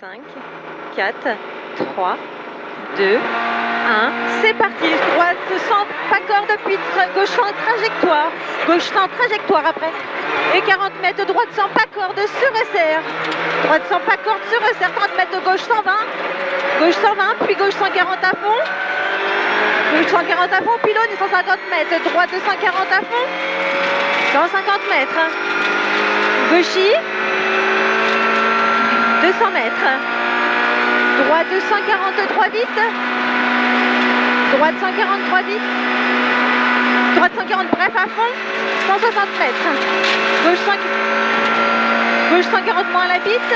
5, 4, 3, 2, 1. C'est parti. Droite sans pas corde, puis gauche sans trajectoire. Gauche sans trajectoire après. Et 40 mètres droite sans pas corde sur resserre. Droite sans pas corde sur resserre. 30 mètres de gauche 120. Gauche 120, puis gauche 140 à fond. Gauche 140 à fond, pylône et 150 mètres. Droite 140 à fond. 150 mètres. Gauchis. 200 mètres. Droite 243 vite. Droite 143 vite. Droite 140 bref à fond. 160 mètres. Gauche 140 moins la bite.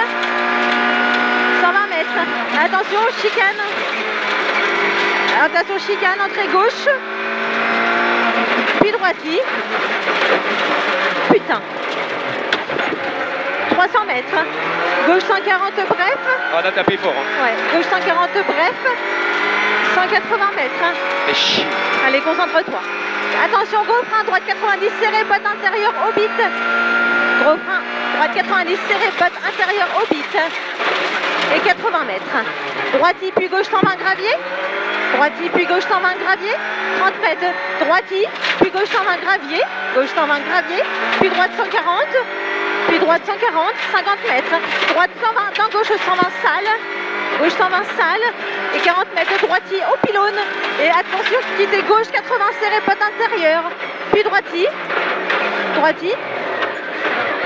120 mètres. Attention, chicane. Attention, chicane, entrée gauche. Puis droitie. Putain. 300 mètres. Gauche 140 bref. On a tapé fort. Hein. Ouais, gauche 140 bref. 180 mètres. Mais chier. Allez, concentre-toi. Attention, gros frein, droite 90 serré, botte intérieure au bit. Gros frein, droite 90 serré, botte intérieure au bit. Et 80 mètres. Droitie, puis gauche 120 gravier. Droitie, puis gauche 120 gravier. 30 mètres. Droitie, puis gauche 120 gravier. Gauche 120 gravier. Puis droite 140. Puis droite 140, 50 mètres. Droite 120, dans gauche 120 salle. Gauche 120 salle. Et 40 mètres droitie au pylône. Et attention, quittez gauche 80 serré, pote intérieure. Puis droitie. Droitie.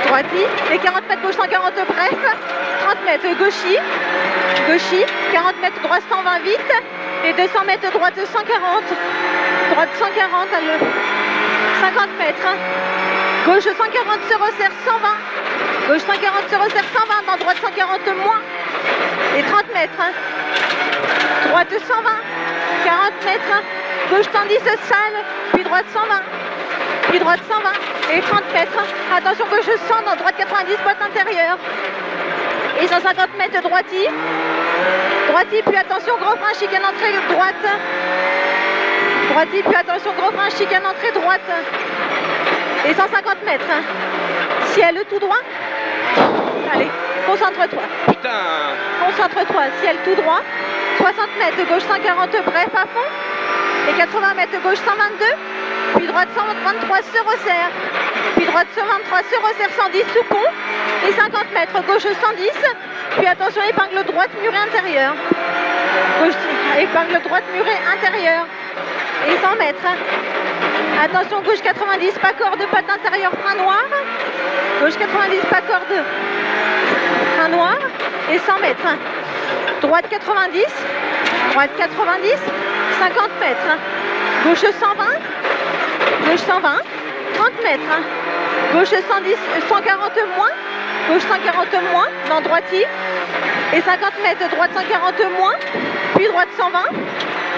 Droitie. Et 40 mètres gauche 140 bref. 30 mètres gauchis. Gauchis. 40 mètres droite 120 vite. Et 200 mètres droite 140. Droite 140 à le 50 mètres. Gauche 140 se resserre 120. Gauche 140 se resserre 120. Dans droite 140 moins. Et 30 mètres. Droite 120. 40 mètres. Gauche 110 salle. Puis droite 120. Puis droite 120. Et 30 mètres. Attention gauche 100. Dans droite 90 botte intérieure. Et 150 mètres droitie. Droitie. Puis attention gros frein chicane entrée droite. Droitie. Puis attention gros frein chicane entrée droite. Et 150 mètres. Ciel tout droit. Allez, concentre-toi. Putain. Concentre-toi, ciel tout droit. 60 mètres, gauche 140 bref à fond. Et 80 mètres, gauche 122. Puis droite 123 se resserre. Puis droite 123 se resserre 110 sous pont. Et 50 mètres, gauche 110. Puis attention, épingle droite murée intérieure. Gauche, épingle droite murée intérieure. Et 100 mètres. Attention, gauche 90, pas corde, patte intérieure, frein noir. Gauche 90, pas corde, frein noir. Et 100 mètres. Droite 90, droite 90, 50 mètres. Gauche 120, gauche 120, 30 mètres. Gauche 110, 140 moins. Gauche 140 moins, dans droitie. Et 50 mètres, droite 140 moins. Puis droite 120.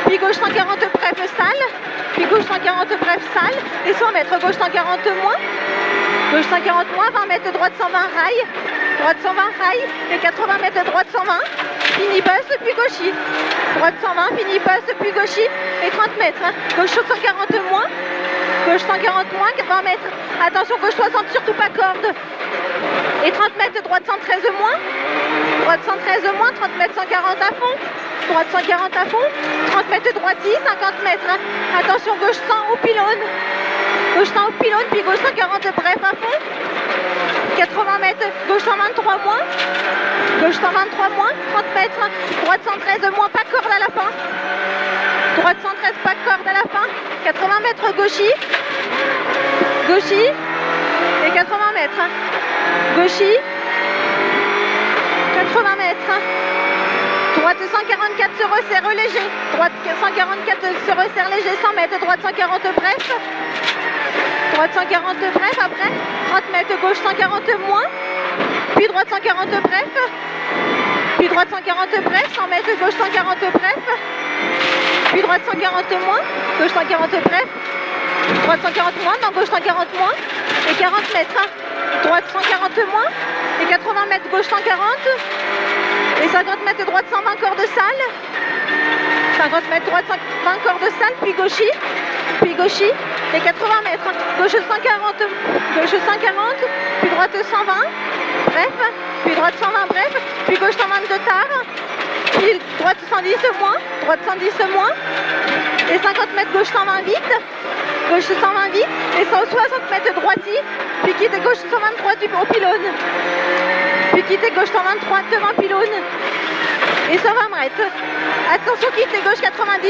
Puis gauche 140 bref salle. Puis gauche 140 bref salle. Et 100 mètres, gauche 140 moins. Gauche 140 moins, 20 mètres, droite 120 rail. Droite 120 rail. Et 80 mètres, droite 120. Fini bus, puis gauchis. Droite 120, fini bus, puis gauchis. Et 30 mètres. Gauche 140 moins. Gauche 140 moins, 20 mètres. Attention, gauche 60, surtout pas corde. Et 30 mètres, droite 113 moins. Droite 113 moins, 30 mètres, 140 à fond. Droite 140 à fond. 30 mètres droitie, 50 mètres. Attention, gauche 100 au pylône. Gauche 100 au pylône, puis gauche 140 bref à fond. 80 mètres, gauche 123 moins. Gauche 123 moins, 30 mètres. Droite 113 moins, pas corde à la fin. Droite 113, pas corde à la fin. 80 mètres gauchis. Gauchis. Et 80 mètres. Gauchis. 80 mètres. Droite 144 se resserre léger. Droite 144 se resserre léger, 100 mètres. Droite 140 bref. Droite 140 bref après. 30 mètres, gauche 140 moins. Puis droite 140 bref. Puis droite 140 bref. 100 mètres, gauche 140 bref. Puis droite 140 moins. Gauche 140 bref. Droite 140 moins. Non, gauche 140 moins. Et 40 mètres. Droite 140 moins. Et 80 mètres, gauche 140. Et 50 mètres droite 120 corps de salle. 50 mètres droite 120 corps de salle, puis gauchis. Puis gauchis. Et 80 mètres. Gauche 140. Gauche 140. Puis droite 120. bref, puis droite 120 bref, puis gauche 122 tard, puis droite 110 moins, droite 110 moins, et 50 mètres gauche 120 vite, gauche 120 vite, et 160 mètres droiti, puis quitte gauche 123 au pylône, puis quitte gauche 123 devant pylône, et 120 mètres. Attention, quitte gauche 90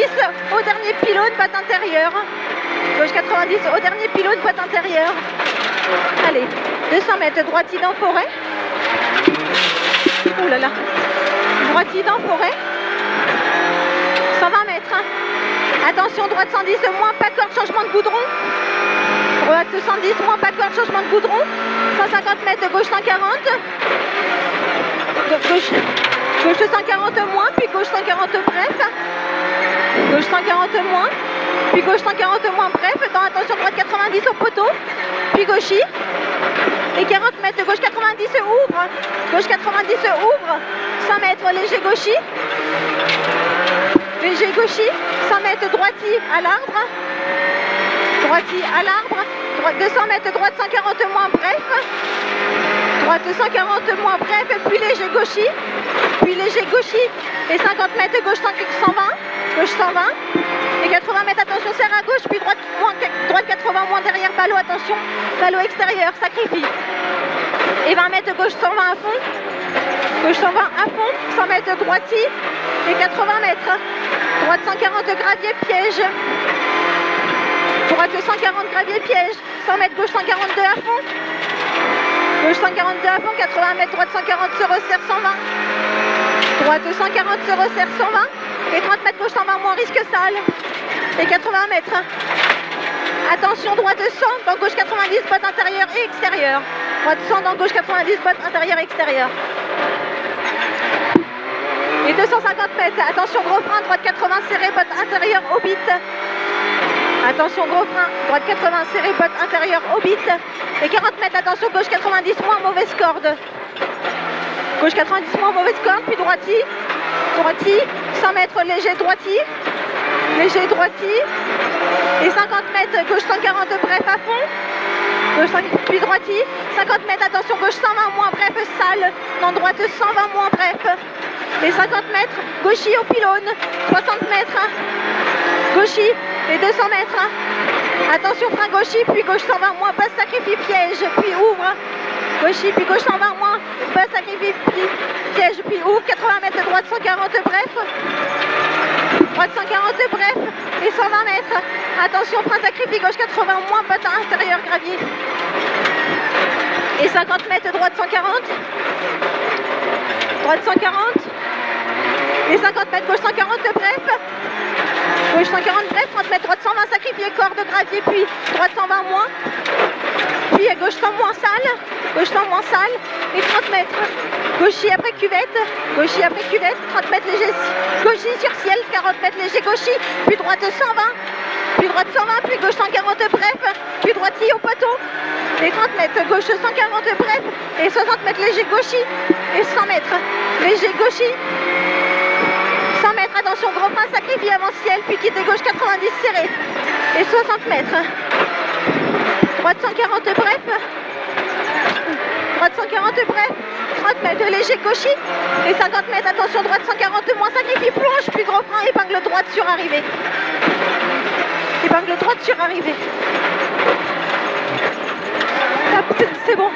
au dernier pylône, patte intérieure. Gauche 90 au dernier pylône, patte intérieure. Allez, 200 mètres droiti dans forêt. Ouh là là. Droiti dans forêt. 120 mètres. Attention, droite 110 moins, pas corde, changement de goudron. Droite 110 moins, pas corde, changement de goudron. 150 mètres, gauche 140. Gauche 140 moins, puis gauche 140 bref. Gauche 140 moins, puis gauche 140 moins bref. Dans attention, droite 90 au poteau, puis gauchis. Et 40 mètres, gauche 90 ouvre. Gauche 90 ouvre. 100 mètres, léger gauchis. Léger gauchis. 100 mètres, droiti à l'arbre. Droiti à l'arbre. 200 mètres, droite 140 moins bref. Droite 140 moins bref, puis léger gauchis. Puis léger gauchis. Et 50 mètres, gauche 120. Gauche 120. Et 80 mètres, attention, serre à gauche, puis droite 80 moins derrière, ballot, attention, ballot extérieur, sacrifie. Et 20 mètres, gauche 120 à fond. Gauche 120 à fond, 100 mètres droiti. Et 80 mètres. Droite 140 gravier, piège. Droite 140 gravier, piège. 100 mètres, gauche 142 à fond. Gauche 142 à fond, 80 mètres, droite 140 se resserre 120. Droite 140 se resserre 120. Et 30 mètres, gauche 120 moins, risque sale. Et 80 mètres. Attention, droite 100, dans gauche 90, botte intérieure et extérieure. Droite 100, dans gauche 90, botte intérieure et extérieure. Et 250 mètres, attention, gros frein, droite 80 serré, botte intérieure au bit. Attention, gros frein, droite 80 serré, botte intérieure au bit. Et 40 mètres, attention, gauche 90 moins, mauvaise corde. Gauche 90 moins, mauvaise corde, puis droiti. Droiti, 100 mètres, léger droiti. Léger droiti. Et 50 mètres, gauche 140 bref à fond. Gauche 5, puis droiti. 50 mètres, attention, gauche 120 moins bref, sale. Non, droite 120 moins bref. Et 50 mètres, gauchis au pylône. 60 mètres. Gauchis. Et 200 mètres. Attention, frein gauchis, puis gauche 120 moins, passe sacrifie, piège, puis ouvre. Gauchis, puis gauche 120 moins, passe sacrifie, piège, puis ouvre. 80 mètres, droite 140 bref. Droite 140 bref. Et 120 mètres. Attention, frein sacrifie, gauche 80 moins, patin intérieur gravier. Et 50 mètres, droite 140. Droite 140. Et 50 mètres, gauche 140 bref. Gauche 140 bref, 30 mètres, droite 120 sacrifié, corde gravier, puis droite 120 moins. Puis à gauche 100 moins sale, gauche 100 moins sale, et 30 mètres. Gauchis après cuvette, gauchis après cuvette, 30 mètres léger, gauchis sur ciel, 40 mètres léger gauchis, puis droite 120, puis droite 120, puis gauche 140 bref, puis droiti au poteau. Et 30 mètres, gauche 140 bref, et 60 mètres léger gauchis, et 100 mètres léger gauchis. 100 mètres, attention, gros frein sacrifié avant ciel, puis quitte gauche 90 serré. Et 60 mètres. Droite 140 bref. Droite 140 bref. 30 mètres léger gauchis. Et 50 mètres, attention, droite 140 moins sacrifié, plonge, puis gros frein, épingle droite sur arrivée. Épingle droite sur arrivée. Hop, c'est bon.